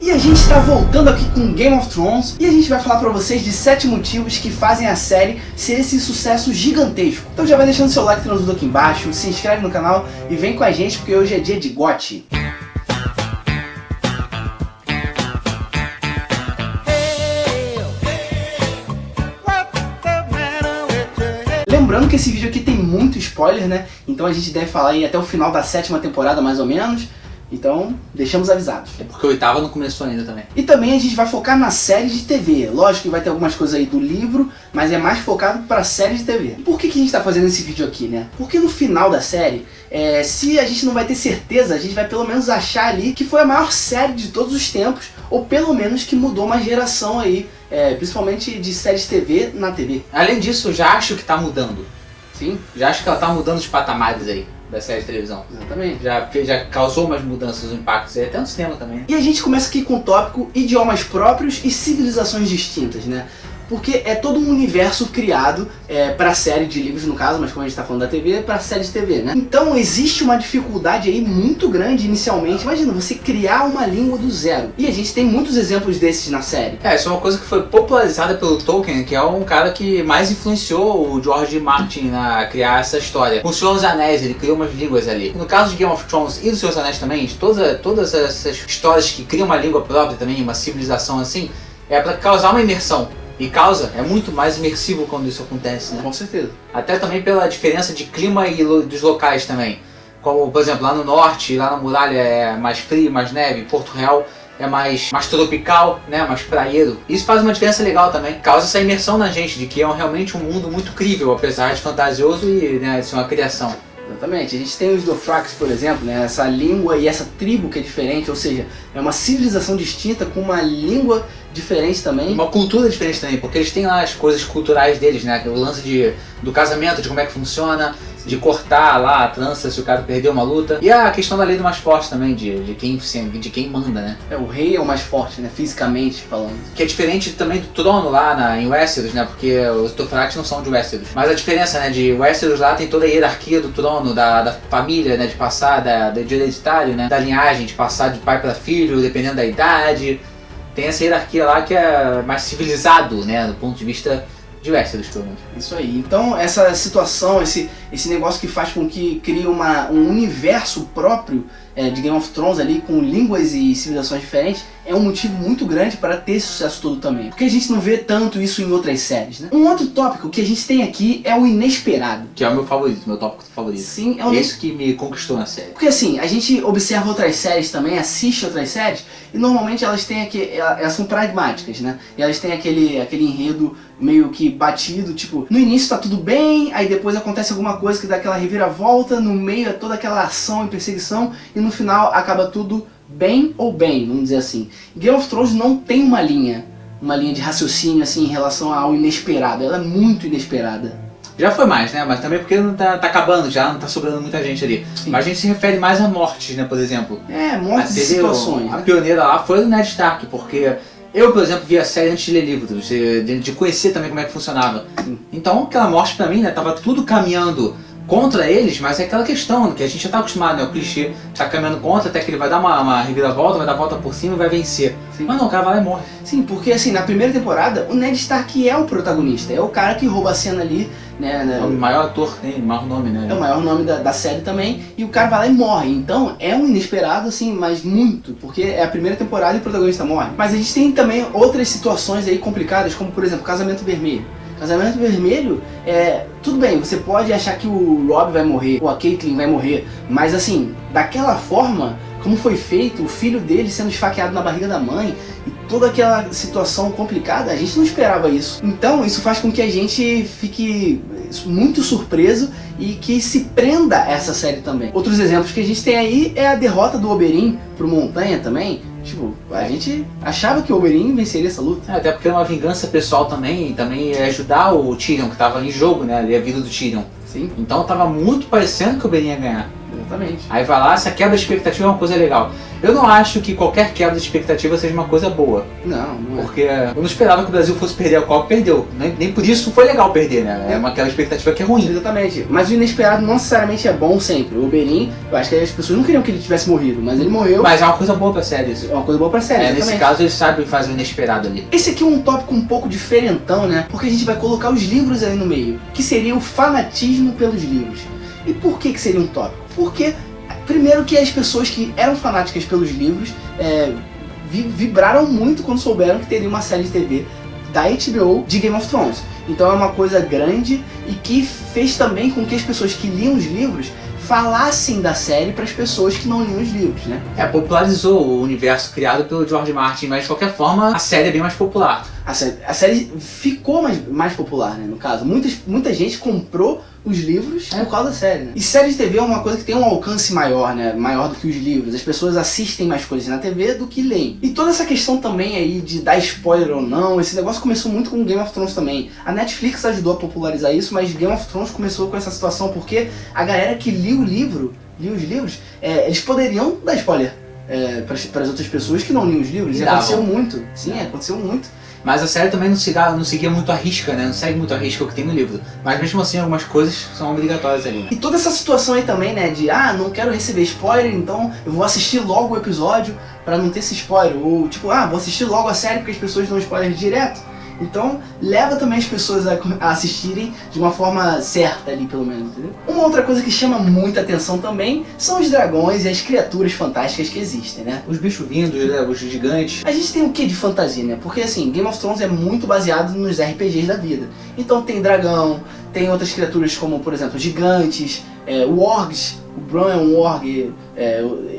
E a gente está voltando aqui com Game of Thrones e a gente vai falar pra vocês de 7 motivos que fazem a série ser esse sucesso gigantesco. Então já vai deixando seu like transudo aqui embaixo, se inscreve no canal e vem com a gente porque hoje é dia de GOT. Lembrando que esse vídeo aqui tem muito spoiler, né? Então a gente deve falar aí até o final da 7ª temporada mais ou menos. Então, deixamos avisados. É porque o 8º não começou ainda também. E também a gente vai focar na série de TV. Lógico que vai ter algumas coisas aí do livro, mas é mais focado para série de TV. Por que a gente está fazendo esse vídeo aqui, né? Porque no final da série, se a gente não vai ter certeza, a gente vai pelo menos achar ali que foi a maior série de todos os tempos, ou pelo menos que mudou uma geração aí, principalmente de séries de TV na TV. Além disso, eu já acho que tá mudando. Sim. Já acho que ela tá mudando os patamares aí da série de televisão. Exatamente. Já causou umas mudanças, impactos aí, até no cinema também. E a gente começa aqui com o tópico idiomas próprios e civilizações distintas, né? Porque é todo um universo criado para série de livros, no caso, mas como a gente está falando da TV, para série de TV, né? Então existe uma dificuldade aí muito grande inicialmente. Imagina, você criar uma língua do zero. E a gente tem muitos exemplos desses na série. Isso é uma coisa que foi popularizada pelo Tolkien, que é um cara que mais influenciou o George R. Martin a criar essa história. Com o Senhor dos Anéis, ele criou umas línguas ali. No caso de Game of Thrones e do Senhor dos Anéis também, de todas essas histórias que criam uma língua própria também, uma civilização assim, é para causar uma imersão. E causa, é muito mais imersivo quando isso acontece, né? Com certeza. Até também pela diferença de clima e dos locais também. Como, por exemplo, lá no norte, lá na muralha é mais frio, mais neve. Porto Real é mais tropical, né? Mais praieiro. Isso faz uma diferença legal também. Causa essa imersão na gente de que é realmente um mundo muito crível, apesar de fantasioso e de ser uma criação. Exatamente. A gente tem os Dothrax, por exemplo, né? Essa língua e essa tribo que é diferente, ou seja, é uma civilização distinta com uma língua diferente também. Uma cultura diferente também, porque eles têm lá as coisas culturais deles, né? O lance do casamento, de como é que funciona, de cortar lá a trança se o cara perdeu uma luta. E a questão da lei do mais forte também, de quem manda, né? O rei é o mais forte, né? Fisicamente falando. Que é diferente também do trono lá em Westeros, né? Porque os Dothraki não são de Westeros. Mas a diferença, né? De Westeros lá tem toda a hierarquia do trono, da família, né? De passar, de hereditário, né? Da linhagem, de passar de pai para filho, dependendo da idade. Tem essa hierarquia lá que é mais civilizado, né? Do ponto de vista de Westeros, pelo menos. Isso aí. Então, essa situação, esse negócio que faz com que crie um universo próprio de Game of Thrones ali, com línguas e civilizações diferentes, é um motivo muito grande para ter esse sucesso todo também. Porque a gente não vê tanto isso em outras séries, né? Um outro tópico que a gente tem aqui é o inesperado. Que é o meu favorito, meu tópico favorito. Sim, é isso que me conquistou na série. Porque assim, a gente observa outras séries também, assiste outras séries, e normalmente elas têm elas são pragmáticas, né? E elas têm aquele enredo meio que batido, tipo, no início tá tudo bem, aí depois acontece alguma coisa que dá aquela reviravolta, no meio é toda aquela ação e perseguição, e no final acaba tudo bem ou bem, vamos dizer assim. Game of Thrones não tem uma linha de raciocínio assim em relação ao inesperado, ela é muito inesperada. Já foi mais, né? Mas também porque não tá acabando já, não tá sobrando muita gente ali. Sim. Mas a gente se refere mais a mortes, né, por exemplo. Mortes e situações. A pioneira lá foi o Ned Stark, porque eu, por exemplo, vi a série antes de ler livros, de conhecer também como é que funcionava. Sim. Então aquela morte pra mim, né, tava tudo caminhando contra eles, mas é aquela questão que a gente já tá acostumado, né? O clichê tá caminhando contra até que ele vai dar uma reviravolta, vai dar a volta por cima e vai vencer. Sim. Mas não, o cara vai lá e morre. Sim, porque assim, na primeira temporada, o Ned Stark é o protagonista, é o cara que rouba a cena ali, né? É o maior ator, tem o maior nome, né? É o maior nome da série também, e o cara vai lá e morre. Então é um inesperado, assim, mas muito, porque é a primeira temporada e o protagonista morre. Mas a gente tem também outras situações aí complicadas, como por exemplo, Casamento Vermelho. Casamento Vermelho, tudo bem, você pode achar que o Robb vai morrer, ou a Catelyn vai morrer, mas assim, daquela forma, como foi feito, o filho dele sendo esfaqueado na barriga da mãe, e toda aquela situação complicada, a gente não esperava isso. Então isso faz com que a gente fique muito surpreso e que se prenda a essa série também. Outros exemplos que a gente tem aí é a derrota do Oberyn pro Montanha também. Tipo, a gente achava que o Oberyn venceria essa luta. Até porque é uma vingança pessoal também, e também é ajudar o Tyrion, que tava em jogo, né? Ali a vida do Tyrion. Sim. Então tava muito parecendo que o Oberyn ia ganhar. Exatamente. Aí vai lá, essa quebra de expectativa é uma coisa legal. Eu não acho que qualquer quebra de expectativa seja uma coisa boa. Não é. Porque eu não esperava que o Brasil fosse perder a Copa, perdeu. Nem por isso foi legal perder, né? É aquela expectativa que é ruim. Exatamente. Mas o inesperado não necessariamente é bom sempre. O Oberyn, eu acho que as pessoas não queriam que ele tivesse morrido, mas ele morreu. Mas é uma coisa boa pra série isso. É uma coisa boa pra série, Nesse caso eles sabem fazer o inesperado ali. Esse aqui é um tópico um pouco diferentão, né? Porque a gente vai colocar os livros ali no meio, que seria o fanatismo pelos livros. E por que seria um tópico? Porque, primeiro que as pessoas que eram fanáticas pelos livros vibraram muito quando souberam que teria uma série de TV da HBO de Game of Thrones. Então é uma coisa grande e que fez também com que as pessoas que liam os livros falassem da série para as pessoas que não liam os livros, né? Popularizou o universo criado pelo George Martin, mas de qualquer forma a série é bem mais popular. A série ficou mais popular, né? No caso, muita gente comprou os livros por causa da série, né? E série de TV é uma coisa que tem um alcance maior, né? Maior do que os livros. As pessoas assistem mais coisas na TV do que leem. E toda essa questão também aí de dar spoiler ou não, esse negócio começou muito com Game of Thrones também. A Netflix ajudou a popularizar isso, mas Game of Thrones começou com essa situação porque a galera que lia os livros, eles poderiam dar spoiler para as outras pessoas que não liam os livros. E aconteceu muito. Sim, aconteceu muito. Mas a série também não seguia muito a risca, né? Não segue muito a risca o que tem no livro. Mas mesmo assim, algumas coisas são obrigatórias ali, né? E toda essa situação aí também, né? De, não quero receber spoiler, então eu vou assistir logo o episódio pra não ter esse spoiler. Ou tipo, vou assistir logo a série porque as pessoas dão spoiler direto. Então, leva também as pessoas a assistirem de uma forma certa ali, pelo menos, entendeu? Uma outra coisa que chama muita atenção também são os dragões e as criaturas fantásticas que existem, né? Os bichos vindos, né? Os gigantes. A gente tem o que de fantasia, né? Porque, assim, Game of Thrones é muito baseado nos RPGs da vida. Então tem dragão, tem outras criaturas como, por exemplo, gigantes, wargs. O Bran é um warg,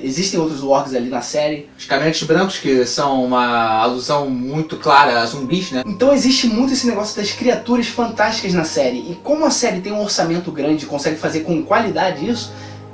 existem outros wargs ali na série. Os caminhantes brancos, que são uma alusão muito clara a zumbis, né? Então existe muito esse negócio das criaturas fantásticas na série. E como a série tem um orçamento grande e consegue fazer com qualidade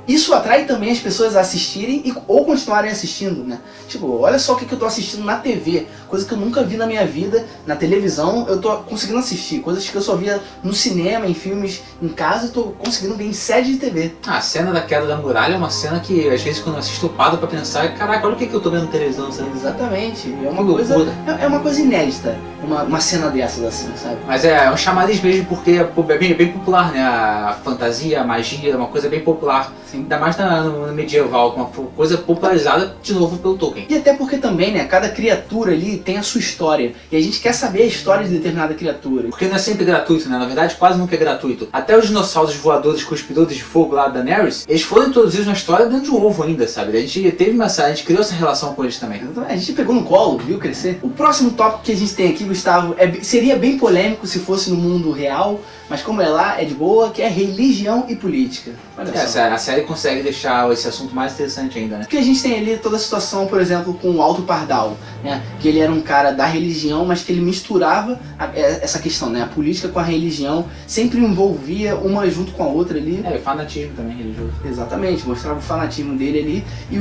isso atrai também as pessoas a assistirem ou continuarem assistindo, né? Tipo, olha só o que eu tô assistindo na TV, coisa que eu nunca vi na minha vida, na televisão eu tô conseguindo assistir, coisas que eu só via no cinema, em filmes, em casa, eu tô conseguindo ver em série de TV. A cena da queda da muralha é uma cena que, às vezes, quando eu assisto, eu paro pra pensar, caraca, olha o que eu tô vendo na televisão, sabe? Exatamente, é uma coisa inédita, uma cena dessas, assim, sabe? Mas é um chamariz mesmo, porque é bem popular, né? A fantasia, a magia, é uma coisa bem popular. Sim. Ainda mais no medieval, uma coisa popularizada de novo pelo Tolkien. E até porque também, né, cada criatura ali tem a sua história. E a gente quer saber a história de determinada criatura. Porque não é sempre gratuito, né? Na verdade, quase nunca é gratuito. Até os dinossauros voadores cuspidores de fogo lá da Daenerys, eles foram introduzidos na história dentro de um ovo ainda, sabe? A gente criou essa relação com eles também. A gente pegou no colo, viu crescer. O próximo tópico que a gente tem aqui, Gustavo, seria bem polêmico se fosse no mundo real, mas como é lá, é de boa, que é religião e política. Olha só. A série consegue deixar esse assunto mais interessante ainda, né? Porque a gente tem ali toda a situação, por exemplo, com o Alto Pardal, né? Que ele era um cara da religião, mas que ele misturava essa questão, né? A política com a religião, sempre envolvia uma junto com a outra ali. O fanatismo também religioso. Exatamente, mostrava o fanatismo dele ali e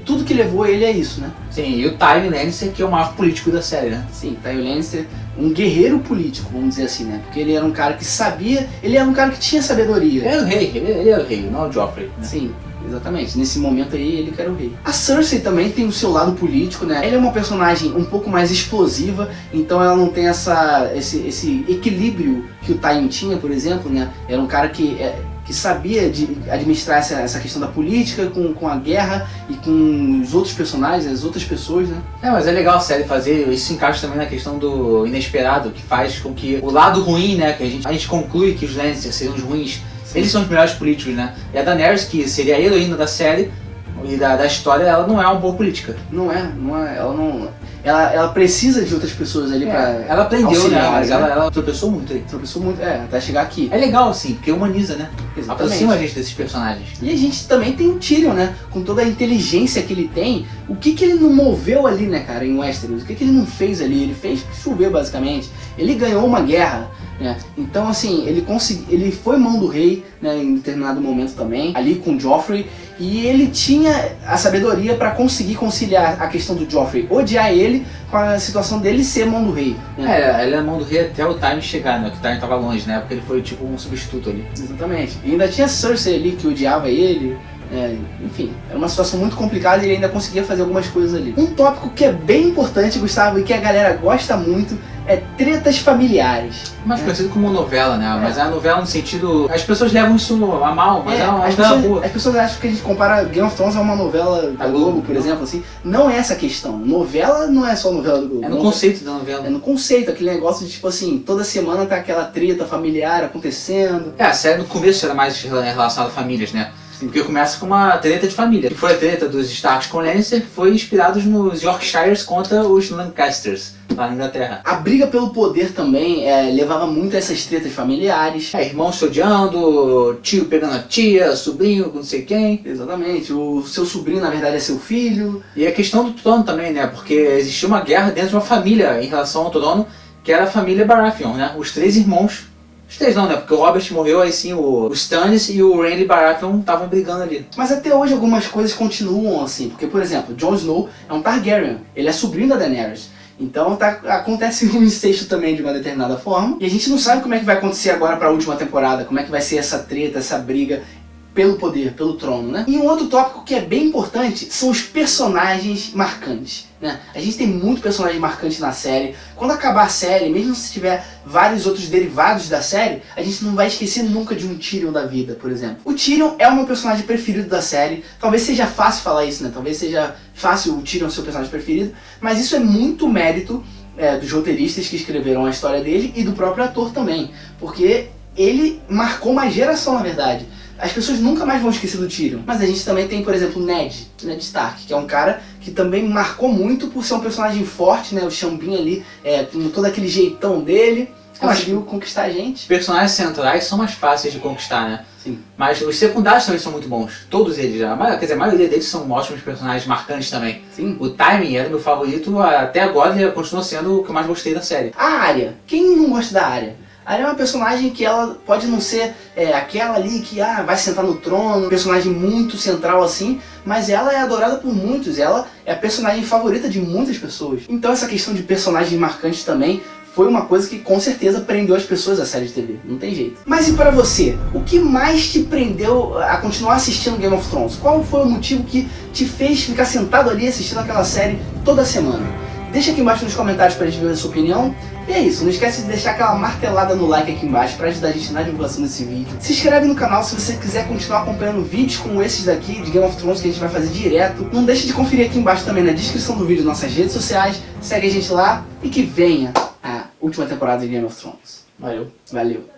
tudo que levou ele a isso, né? Sim, e o Tywin Lannister, que é o maior político da série, né? Sim, Tywin Lannister, um guerreiro político, vamos dizer assim, né? Porque ele era um cara que sabia, ele era um cara que tinha sabedoria. Ele era o rei, ele era o rei, não o Joffrey, né? Sim. Exatamente, nesse momento aí ele que era o rei. A Cersei também tem o seu lado político, né? Ela é uma personagem um pouco mais explosiva, então ela não tem esse equilíbrio que o Tywin tinha, por exemplo, né? Era um cara que sabia administrar essa questão da política com a guerra e com os outros personagens, as outras pessoas, né? Mas é legal a série fazer, isso se encaixa também na questão do inesperado, que faz com que o lado ruim, né, que a gente conclui que os Lannisters seriam os ruins, eles são os melhores políticos, né? E a Daenerys, que seria a heroína da série e da história, ela não é uma boa política. Não é, ela precisa de outras pessoas ali pra ela aprendeu, auxiliar, né? Mas ela tropeçou muito aí. Tropeçou muito, até chegar aqui. É legal, assim, porque humaniza, né? Exatamente. Aproxima a gente desses personagens. E a gente também tem o Tyrion, né? Com toda a inteligência que ele tem, o que ele não moveu ali, né, cara, em Westeros? O que ele não fez ali? Ele fez chover, basicamente. Ele ganhou uma guerra né? Então assim, ele foi mão do rei, né, em determinado momento também, ali com Joffrey, e ele tinha a sabedoria para conseguir conciliar a questão do Joffrey odiar ele com a situação dele ser mão do rei, né? Ele é mão do rei até o Time chegar, né? Que o Time tava longe, né? Porque ele foi tipo um substituto ali. Exatamente. E ainda tinha Cersei ali que odiava ele. Enfim, era uma situação muito complicada e ele ainda conseguia fazer algumas coisas ali. Um tópico que é bem importante, Gustavo, e que a galera gosta muito, é tretas familiares. Mais conhecido como novela, né? Mas é a novela no sentido... As pessoas levam isso a mal, mas é uma novela boa. As pessoas acham que a gente compara Game of Thrones a uma novela da Globo, por exemplo, assim. Não é essa a questão. Novela não é só novela do Globo. É no conceito da novela. É no conceito, aquele negócio de tipo assim, toda semana tá aquela treta familiar acontecendo. A série no começo era mais relacionada a famílias, né? Porque começa com uma treta de família. Que foi a treta dos Starks com Lannister, que foi inspirado nos Yorkshires contra os Lancasters, lá na Inglaterra. A briga pelo poder também levava muito a essas tretas familiares. Irmãos se odiando, tio pegando a tia, sobrinho com não sei quem. Exatamente, o seu sobrinho na verdade é seu filho. E a questão do trono também, né? Porque existia uma guerra dentro de uma família em relação ao trono, que era a família Baratheon, né? Os três irmãos. Os três não, né? Porque o Robert morreu, aí sim o Stannis e o Renly Baratheon estavam brigando ali. Mas até hoje algumas coisas continuam assim, porque por exemplo, Jon Snow é um Targaryen, ele é sobrinho da Daenerys. Então acontece um incesto também de uma determinada forma. E a gente não sabe como é que vai acontecer agora para a última temporada, como é que vai ser essa treta, essa briga pelo poder, pelo trono, né? E um outro tópico que é bem importante são os personagens marcantes, né? A gente tem muito personagem marcante na série. Quando acabar a série, mesmo se tiver vários outros derivados da série, a gente não vai esquecer nunca de um Tyrion da vida, por exemplo. O Tyrion é o meu personagem preferido da série. Talvez seja fácil falar isso, né? Talvez seja fácil o Tyrion ser o personagem preferido, mas isso é muito mérito dos roteiristas que escreveram a história dele e do próprio ator também, porque ele marcou uma geração, na verdade. As pessoas nunca mais vão esquecer do Tyrion. Mas a gente também tem, por exemplo, o Ned Stark, que é um cara que também marcou muito por ser um personagem forte, né? O Xambin ali, com todo aquele jeitão dele, conseguiu conquistar a gente. Os personagens centrais são mais fáceis de conquistar, né? Sim. Mas os secundários também são muito bons. Todos eles, quer dizer, a maioria deles são ótimos personagens marcantes também. Sim. O Tywin era meu favorito, até agora ele continua sendo o que eu mais gostei da série. A Arya. Quem não gosta da Arya? A Arya é uma personagem que ela pode não ser aquela ali que vai sentar no trono, um personagem muito central assim, mas ela é adorada por muitos, ela é a personagem favorita de muitas pessoas. Então essa questão de personagens marcantes também foi uma coisa que com certeza prendeu as pessoas à série de TV, não tem jeito. Mas e para você? O que mais te prendeu a continuar assistindo Game of Thrones? Qual foi o motivo que te fez ficar sentado ali assistindo aquela série toda semana? Deixa aqui embaixo nos comentários pra gente ver a sua opinião. E é isso, não esquece de deixar aquela martelada no like aqui embaixo pra ajudar a gente na divulgação desse vídeo. Se inscreve no canal se você quiser continuar acompanhando vídeos como esses daqui de Game of Thrones que a gente vai fazer direto. Não deixe de conferir aqui embaixo também na descrição do vídeo nossas redes sociais. Segue a gente lá e que venha a última temporada de Game of Thrones. Valeu.